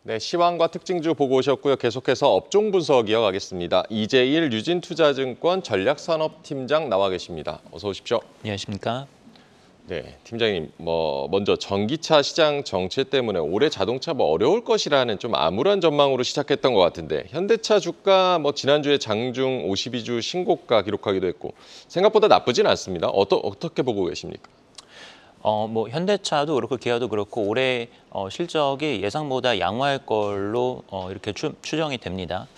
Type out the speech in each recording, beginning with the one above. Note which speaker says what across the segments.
Speaker 1: 네, 시황과 특징주 보고 오셨고요. 계속해서 업종 분석 이어가겠습니다. 이재일 유진투자증권 전략산업팀장 나와 계십니다. 어서 오십시오.
Speaker 2: 안녕하십니까?
Speaker 1: 네, 팀장님, 먼저 전기차 시장 정체 때문에 올해 자동차 어려울 것이라는 좀 암울한 전망으로 시작했던 것 같은데 현대차 주가 지난주에 장중 52주 신고가 기록하기도 했고 생각보다 나쁘진 않습니다. 어떻게 보고 계십니까?
Speaker 2: 현대차도 그렇고 기아도 그렇고 올해 실적이 예상보다 양호할 걸로 이렇게 추정이 됩니다.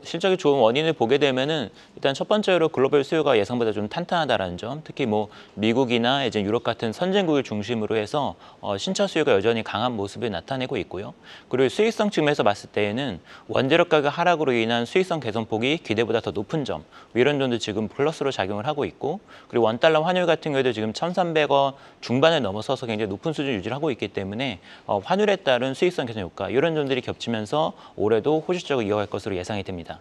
Speaker 2: 실적이 좋은 원인을 보게 되면은 일단 첫 번째로 글로벌 수요가 예상보다 좀 탄탄하다라는 점, 특히 미국이나 이제 유럽 같은 선진국을 중심으로 해서 신차 수요가 여전히 강한 모습을 나타내고 있고요. 그리고 수익성 측면에서 봤을 때에는 원재료 가격 하락으로 인한 수익성 개선폭이 기대보다 더 높은 점, 이런 점도 지금 플러스로 작용을 하고 있고, 그리고 원달러 환율 같은 경우에도 지금 1,300원 중반을 넘어서서 굉장히 높은 수준 유지를 하고 있기 때문에 환율에 따른 수익성 개선 효과 이런 점들이 겹치면서 올해도 호실적으로 이어갈 것으로 예상이 됩니다.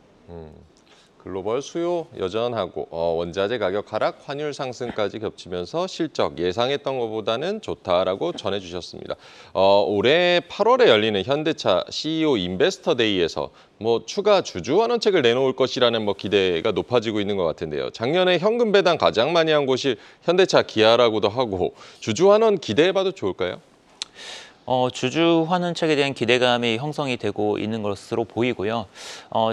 Speaker 1: 글로벌 수요 여전하고 원자재 가격 하락, 환율 상승까지 겹치면서 실적 예상했던 것보다는 좋다라고 전해주셨습니다. 올해 8월에 열리는 현대차 CEO 인베스터 데이에서 추가 주주환원책을 내놓을 것이라는 기대가 높아지고 있는 것 같은데요. 작년에 현금 배당 가장 많이 한 곳이 현대차 기아라고도 하고 주주환원 기대해봐도 좋을까요?
Speaker 2: 주주 환원책에 대한 기대감이 형성이 되고 있는 것으로 보이고요.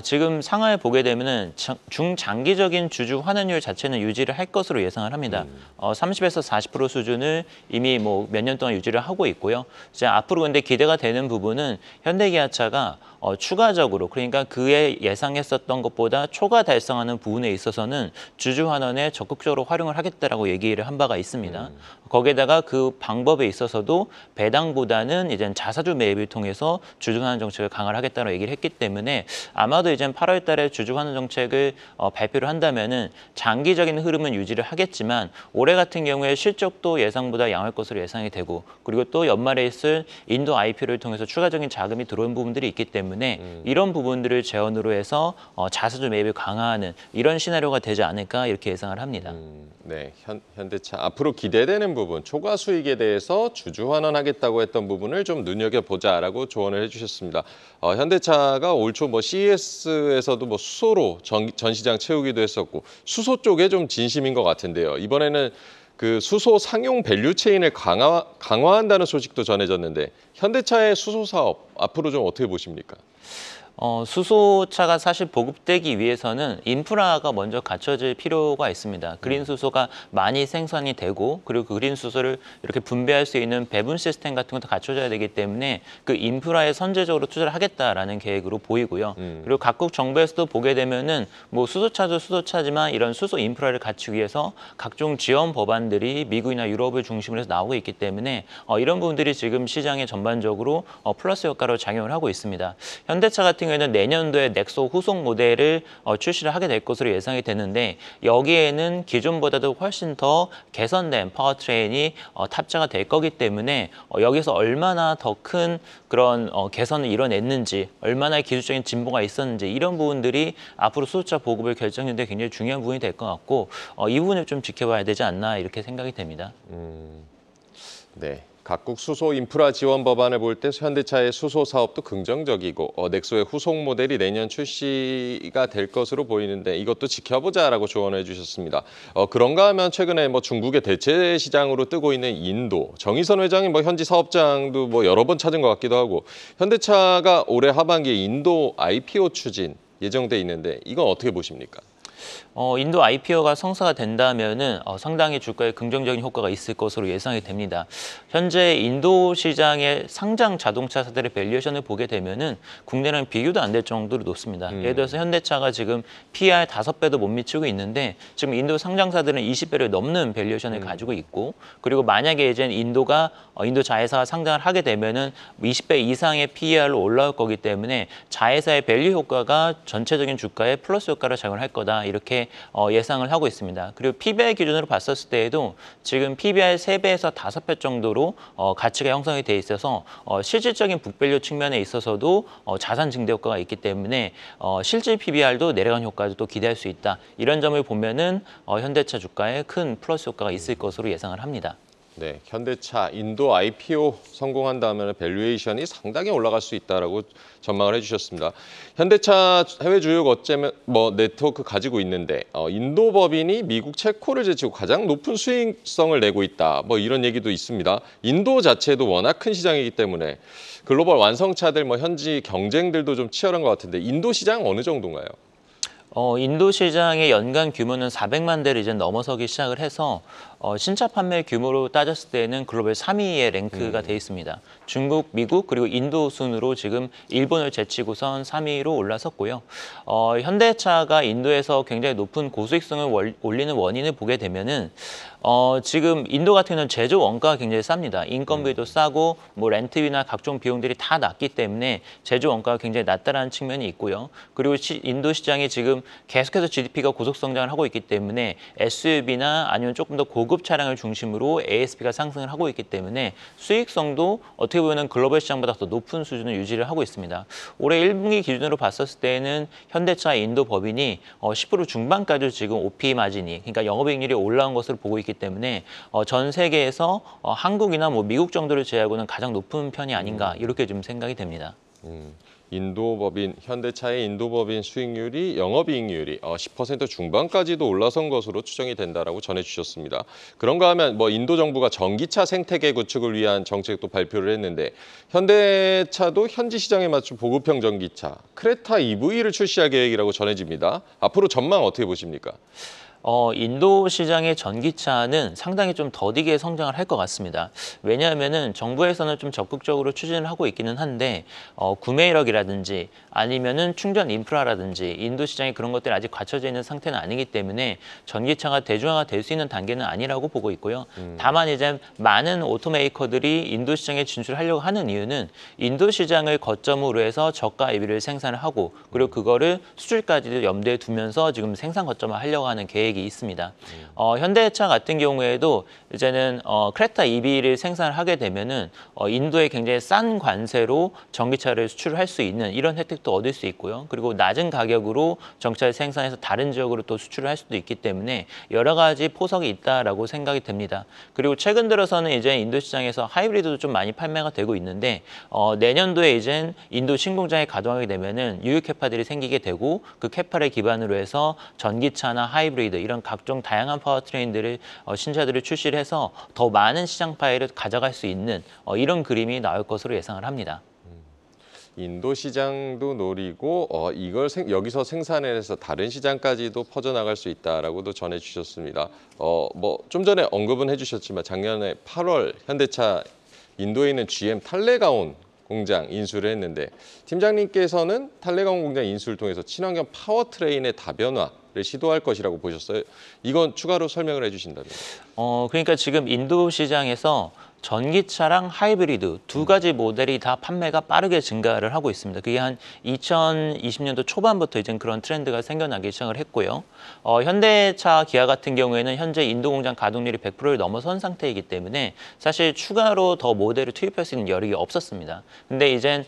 Speaker 2: 지금 상황을 보게 되면은 중장기적인 주주 환원율 자체는 유지를 할 것으로 예상을 합니다. 30에서 40% 수준을 이미 몇 년 동안 유지를 하고 있고요. 이제 앞으로 근데 기대가 되는 부분은 현대기아차가 추가적으로 그러니까 그에 예상했었던 것보다 초과 달성하는 부분에 있어서는 주주 환원에 적극적으로 활용을 하겠다라고 얘기를 한 바가 있습니다. 거기에다가 그 방법에 있어서도 배당보다는 이제 자사주 매입을 통해서 주주 환원 정책을 강화를 하겠다고 얘기를 했기 때문에 아마도 이제 8월 달에 주주 환원 정책을 발표를 한다면은 장기적인 흐름은 유지를 하겠지만 올해 같은 경우에 실적도 예상보다 양호할 것으로 예상이 되고 그리고 또 연말에 있을 인도 IPO를 통해서 추가적인 자금이 들어온 부분들이 있기 때문에 이런 부분들을 재원으로 해서 자사주 매입을 강화하는 이런 시나리오가 되지 않을까 이렇게 예상을 합니다.
Speaker 1: 네, 현대차 앞으로 기대되는 부분, 초과 수익에 대해서 주주 환원하겠다고 했던 부분을 좀 눈여겨보자라고 조언을 해주셨습니다. 현대차가 올 초 CES에서도 수소로 전 시장 채우기도 했었고 수소 쪽에 좀 진심인 것 같은데요. 이번에는 그 수소 상용 밸류 체인을 강화한다는 소식도 전해졌는데 현대차의 수소 사업 앞으로 좀 어떻게 보십니까?
Speaker 2: 수소차가 사실 보급되기 위해서는 인프라가 먼저 갖춰질 필요가 있습니다. 그린 수소가 많이 생산이 되고 그리고 그 그린 수소를 이렇게 분배할 수 있는 배분 시스템 같은 것도 갖춰져야 되기 때문에 그 인프라에 선제적으로 투자를 하겠다라는 계획으로 보이고요. 그리고 각국 정부에서도 보게 되면은 수소차도 수소차지만 이런 수소 인프라를 갖추기 위해서 각종 지원 법안들이 미국이나 유럽을 중심으로 해서 나오고 있기 때문에 이런 부분들이 지금 시장에 전반적으로 플러스 효과로 작용을 하고 있습니다. 현대차 같은 경우에는 내년도에 넥소 후속 모델을 출시를 하게 될 것으로 예상이 되는데 여기에는 기존보다도 훨씬 더 개선된 파워트레인이 탑재가 될 거기 때문에 여기서 얼마나 더 큰 그런 개선을 이뤄냈는지 얼마나 기술적인 진보가 있었는지 이런 부분들이 앞으로 수소차 보급을 결정하는 데 굉장히 중요한 부분이 될 것 같고 이 부분을 좀 지켜봐야 되지 않나 이렇게 생각이 됩니다.
Speaker 1: 네. 각국 수소 인프라 지원 법안을 볼 때 현대차의 수소 사업도 긍정적이고 넥소의 후속 모델이 내년 출시가 될 것으로 보이는데 이것도 지켜보자라고 조언해 주셨습니다. 그런가 하면 최근에 중국의 대체 시장으로 뜨고 있는 인도, 정의선 회장이 현지 사업장도 여러 번 찾은 것 같기도 하고 현대차가 올해 하반기에 인도 IPO 추진 예정돼 있는데 이건 어떻게 보십니까?
Speaker 2: 인도 IPO가 성사가 된다면은 상당히 주가에 긍정적인 효과가 있을 것으로 예상이 됩니다. 현재 인도 시장의 상장 자동차사들의 밸류에이션을 보게 되면은 국내랑 비교도 안 될 정도로 높습니다. 예를 들어서 현대차가 지금 PER 5배도 못 미치고 있는데 지금 인도 상장사들은 20배를 넘는 밸류에이션을 가지고 있고 그리고 만약에 이제 인도가 인도 자회사가 상장을 하게 되면은 20배 이상의 PER로 올라올 거기 때문에 자회사의 밸류 효과가 전체적인 주가에 플러스 효과를 작용할 거다. 이렇게 예상을 하고 있습니다. 그리고 PBR 기준으로 봤었을 때에도 지금 PBR 3배에서 5배 정도로 가치가 형성이 돼 있어서 실질적인 북밸류 측면에 있어서도 자산 증대 효과가 있기 때문에 실질 PBR도 내려간 효과도 또 기대할 수 있다. 이런 점을 보면은 현대차 주가에 큰 플러스 효과가 있을 것으로 예상을 합니다.
Speaker 1: 네, 현대차 인도 IPO 성공한다면 밸류에이션이 상당히 올라갈 수 있다라고 전망을 해주셨습니다. 현대차 해외 주요 거점 네트워크 가지고 있는데 인도 법인이 미국 체코를 제치고 가장 높은 수익성을 내고 있다. 이런 얘기도 있습니다. 인도 자체도 워낙 큰 시장이기 때문에 글로벌 완성차들 현지 경쟁들도 좀 치열한 것 같은데 인도 시장 어느 정도인가요?
Speaker 2: 인도 시장의 연간 규모는 400만 대를 이제 넘어서기 시작을 해서 신차 판매 규모로 따졌을 때는 글로벌 3위에 랭크가 돼 있습니다. 중국, 미국 그리고 인도 순으로 지금 일본을 제치고선 3위로 올라섰고요. 현대차가 인도에서 굉장히 높은 고수익성을 올리는 원인을 보게 되면은 지금 인도 같은 경우는 제조 원가가 굉장히 쌉니다. 인건비도 싸고 렌트비나 각종 비용들이 다 낮기 때문에 제조 원가가 굉장히 낮다라는 측면이 있고요. 그리고 인도 시장이 지금 계속해서 GDP가 고속 성장을 하고 있기 때문에 SUV나 아니면 조금 더 고급 차량을 중심으로 ASP가 상승을 하고 있기 때문에 수익성도 어떻게 보면 글로벌 시장보다 더 높은 수준을 유지를 하고 있습니다. 올해 1분기 기준으로 봤었을 때는 현대차 인도 법인이 10% 중반까지 지금 OP 마진이 그러니까 영업이익률이 올라온 것으로 보고 있기 때문에 전 세계에서 한국이나 미국 정도를 제외하고는 가장 높은 편이 아닌가 이렇게 좀 생각이 됩니다.
Speaker 1: 인도 법인, 현대차의 인도 법인 수익률이 영업이익률이 10% 중반까지도 올라선 것으로 추정이 된다라고 전해주셨습니다. 그런가 하면 인도 정부가 전기차 생태계 구축을 위한 정책도 발표를 했는데 현대차도 현지 시장에 맞춘 보급형 전기차 크레타 EV를 출시할 계획이라고 전해집니다. 앞으로 전망 어떻게 보십니까?
Speaker 2: 인도 시장의 전기차는 상당히 좀 더디게 성장을 할 것 같습니다. 왜냐하면은 정부에서는 좀 적극적으로 추진을 하고 있기는 한데 구매 이력이라든지 아니면은 충전 인프라라든지 인도 시장에 그런 것들이 아직 갖춰져 있는 상태는 아니기 때문에 전기차가 대중화가 될 수 있는 단계는 아니라고 보고 있고요. 다만 이제 많은 오토메이커들이 인도 시장에 진출하려고 하는 이유는 인도 시장을 거점으로 해서 저가 EV를 생산을 하고 그리고 그거를 수출까지도 염두에 두면서 지금 생산 거점을 하려고 하는 계획이 있습니다. 현대차 같은 경우에도 이제는 크레타 EV를 생산을 하게 되면은 인도에 굉장히 싼 관세로 전기차를 수출을 할 수 있는 이런 혜택도 얻을 수 있고요. 그리고 낮은 가격으로 전기차를 생산해서 다른 지역으로 또 수출을 할 수도 있기 때문에 여러 가지 포석이 있다라고 생각이 됩니다. 그리고 최근 들어서는 이제 인도 시장에서 하이브리드도 좀 많이 판매가 되고 있는데 내년도에 이제 인도 신공장에 가동하게 되면은 유효 캐파들이 생기게 되고 그 캐파를 기반으로 해서 전기차나 하이브리드 이런 각종 다양한 파워트레인들을 신차들을 출시를 해서 더 많은 시장 파일을 가져갈 수 있는 이런 그림이 나올 것으로 예상을 합니다.
Speaker 1: 인도 시장도 노리고 이걸 여기서 생산해서 다른 시장까지도 퍼져나갈 수 있다라고도 전해주셨습니다. 좀 전에 언급은 해주셨지만 작년에 8월 현대차 인도에 있는 GM 탈레가온 공장 인수를 했는데 팀장님께서는 탈레가온 공장 인수를 통해서 친환경 파워트레인의 다변화를 시도할 것이라고 보셨어요. 이건 추가로 설명을 해주신다면.
Speaker 2: 그러니까 지금 인도 시장에서 전기차랑 하이브리드 두 가지 모델이 다 판매가 빠르게 증가를 하고 있습니다. 그게 한 2020년도 초반부터 이제 그런 트렌드가 생겨나기 시작을 했고요. 현대차, 기아 같은 경우에는 현재 인도 공장 가동률이 100%를 넘어선 상태이기 때문에 사실 추가로 더 모델을 투입할 수 있는 여력이 없었습니다. 근데 이젠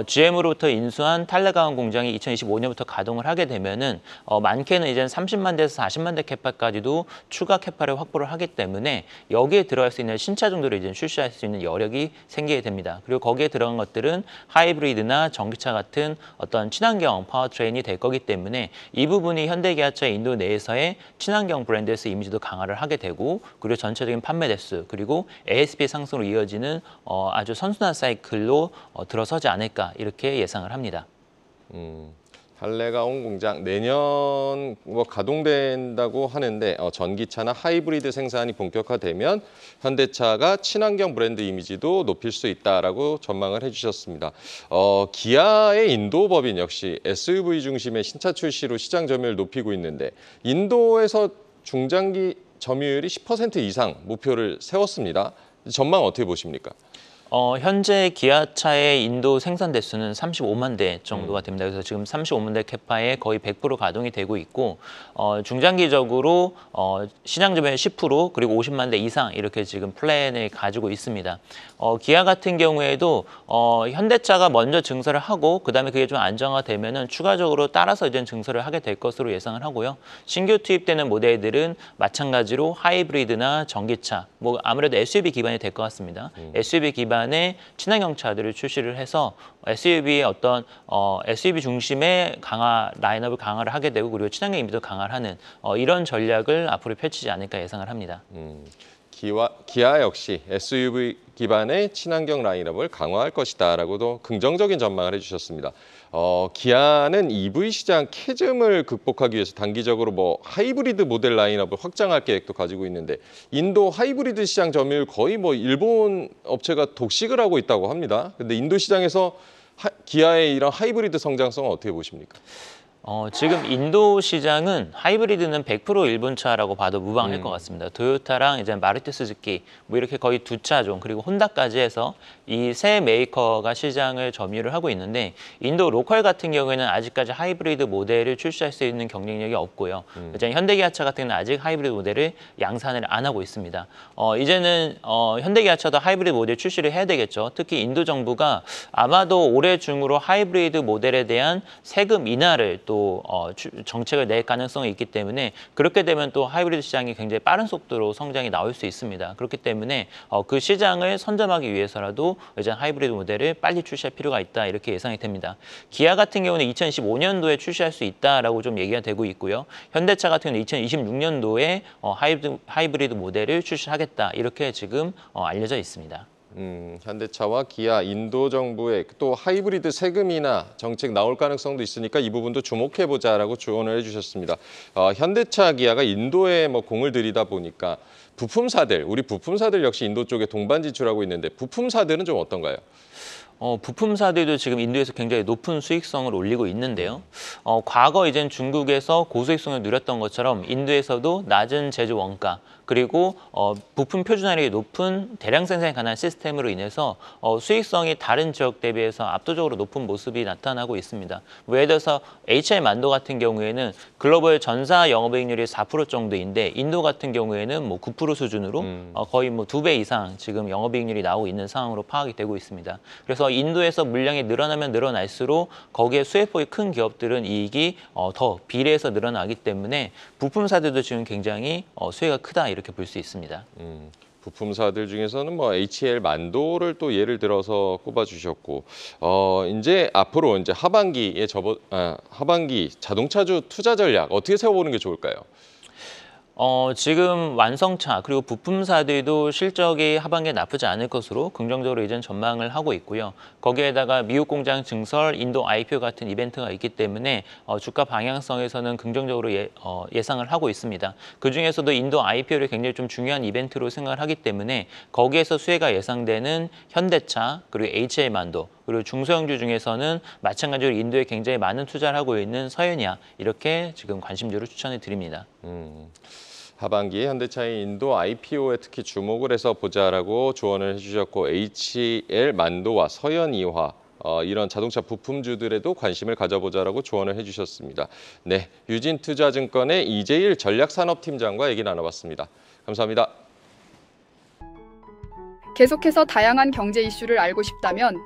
Speaker 2: GM으로부터 인수한 탈레가온 공장이 2025년부터 가동을 하게 되면은 많게는 이제 30만 대에서 40만 대 캐파까지도 추가 캐파를 확보를 하기 때문에 여기에 들어갈 수 있는 신차 정도를 이제 출시할 수 있는 여력이 생기게 됩니다. 그리고 거기에 들어간 것들은 하이브리드나 전기차 같은 어떤 친환경 파워트레인이 될 거기 때문에 이 부분이 현대기아차 인도 내에서의 친환경 브랜드에서 이미지도 강화를 하게 되고 그리고 전체적인 판매 대수 그리고 ASP 상승으로 이어지는 아주 선순환 사이클로 들어서지 않을까 이렇게 예상을 합니다.
Speaker 1: 탈레가온 공장 내년 가동된다고 하는데 전기차나 하이브리드 생산이 본격화되면 현대차가 친환경 브랜드 이미지도 높일 수 있다라고 전망을 해주셨습니다. 기아의 인도 법인 역시 SUV 중심의 신차 출시로 시장 점유율을 높이고 있는데 인도에서 중장기 점유율이 10% 이상 목표를 세웠습니다. 전망 어떻게 보십니까?
Speaker 2: 현재 기아차의 인도 생산 대수는 35만 대 정도가 됩니다. 그래서 지금 35만 대 캐파에 거의 100% 가동이 되고 있고 중장기적으로 시장 점유율 10% 그리고 50만 대 이상 이렇게 지금 플랜을 가지고 있습니다. 기아 같은 경우에도 현대차가 먼저 증설을 하고 그다음에 그게 좀 안정화되면은 추가적으로 따라서 이제 증설을 하게 될 것으로 예상을 하고요. 신규 투입되는 모델들은 마찬가지로 하이브리드나 전기차, 뭐 아무래도 SUV 기반이 될 것 같습니다. SUV 기반의 친환경 차들을 출시를 해서 SUV의 어떤 SUV 중심의 라인업을 강화를 하게 되고 그리고 친환경 이미지도 강화를 하는 이런 전략을 앞으로 펼치지 않을까 예상을 합니다.
Speaker 1: 기아 역시 SUV 기반의 친환경 라인업을 강화할 것이다라고도 긍정적인 전망을 해주셨습니다. 기아는 EV 시장 캐즘을 극복하기 위해서 단기적으로 뭐 하이브리드 모델 라인업을 확장할 계획도 가지고 있는데 인도 하이브리드 시장 점유율 거의 뭐 일본 업체가 독식을 하고 있다고 합니다. 근데 인도 시장에서 기아의 이런 하이브리드 성장성은 어떻게 보십니까?
Speaker 2: 지금 인도 시장은 하이브리드는 100% 일본차라고 봐도 무방할 것 같습니다. 토요타랑 이제 마루티 수즈키 뭐 이렇게 거의 두 차종 그리고 혼다까지 해서 이 세 메이커가 시장을 점유를 하고 있는데 인도 로컬 같은 경우에는 아직까지 하이브리드 모델을 출시할 수 있는 경쟁력이 없고요. 이제 현대기아차 같은 경우는 아직 하이브리드 모델을 양산을 안 하고 있습니다. 이제는 현대기아차도 하이브리드 모델 출시를 해야 되겠죠. 특히 인도 정부가 아마도 올해 중으로 하이브리드 모델에 대한 세금 인하를 또 정책을 낼 가능성이 있기 때문에 그렇게 되면 또 하이브리드 시장이 굉장히 빠른 속도로 성장이 나올 수 있습니다. 그렇기 때문에 그 시장을 선점하기 위해서라도 이제 하이브리드 모델을 빨리 출시할 필요가 있다 이렇게 예상이 됩니다. 기아 같은 경우는 2025년도에 출시할 수 있다라고 좀 얘기가 되고 있고요. 현대차 같은 경우는 2026년도에 하이브리드 모델을 출시하겠다 이렇게 지금 알려져 있습니다.
Speaker 1: 현대차와 기아, 인도 정부의 또 하이브리드 세금이나 정책 나올 가능성도 있으니까 이 부분도 주목해보자라고 조언을 해주셨습니다. 현대차, 기아가 인도에 뭐 공을 들이다 보니까 우리 부품사들 역시 인도 쪽에 동반 지출하고 있는데 부품사들은 좀 어떤가요?
Speaker 2: 부품사들도 지금 인도에서 굉장히 높은 수익성을 올리고 있는데요. 과거 이젠 중국에서 고수익성을 누렸던 것처럼 인도에서도 낮은 제조 원가 그리고 부품 표준화력이 높은 대량 생산에 관한 시스템으로 인해서 수익성이 다른 지역 대비해서 압도적으로 높은 모습이 나타나고 있습니다. 예를 들어서 HI 만도 같은 경우에는 글로벌 전사 영업이익률이 4% 정도인데 인도 같은 경우에는 뭐 9% 수준으로 거의 뭐 2배 이상 지금 영업이익률이 나오고 있는 상황으로 파악이 되고 있습니다. 그래서 인도에서 물량이 늘어나면 늘어날수록 거기에 수혜폭이 큰 기업들은 이익이 더 비례해서 늘어나기 때문에 부품사들도 지금 굉장히 수혜가 크다 이렇게 볼 수 있습니다.
Speaker 1: 부품사들 중에서는 뭐 HL 만도를 또 예를 들어서 꼽아주셨고, 이제 앞으로 이제 하반기 자동차주 투자 전략 어떻게 세워보는 게 좋을까요?
Speaker 2: 지금 완성차 그리고 부품사들도 실적이 하반기에 나쁘지 않을 것으로 긍정적으로 이제 전망을 하고 있고요. 거기에다가 미국 공장 증설, 인도 IPO 같은 이벤트가 있기 때문에 주가 방향성에서는 긍정적으로 예상을 하고 있습니다. 그중에서도 인도 IPO를 굉장히 좀 중요한 이벤트로 생각을 하기 때문에 거기에서 수혜가 예상되는 현대차 그리고 HL만도 그리고 중소형주 중에서는 마찬가지로 인도에 굉장히 많은 투자를 하고 있는 서현이아 이렇게 지금 관심주로 추천을 드립니다.
Speaker 1: 하반기에 현대차의 인도 IPO에 특히 주목을 해서 보자라고 조언을 해주셨고 HL 만도와 서현이화 이런 자동차 부품주들에도 관심을 가져보자라고 조언을 해주셨습니다. 네, 유진투자증권의 이재일 전략산업팀장과 얘기 나눠봤습니다. 감사합니다.
Speaker 3: 계속해서 다양한 경제 이슈를 알고 싶다면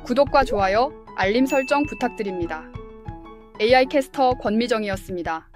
Speaker 3: 구독과 좋아요, 알림 설정 부탁드립니다. AI 캐스터 권미정이었습니다.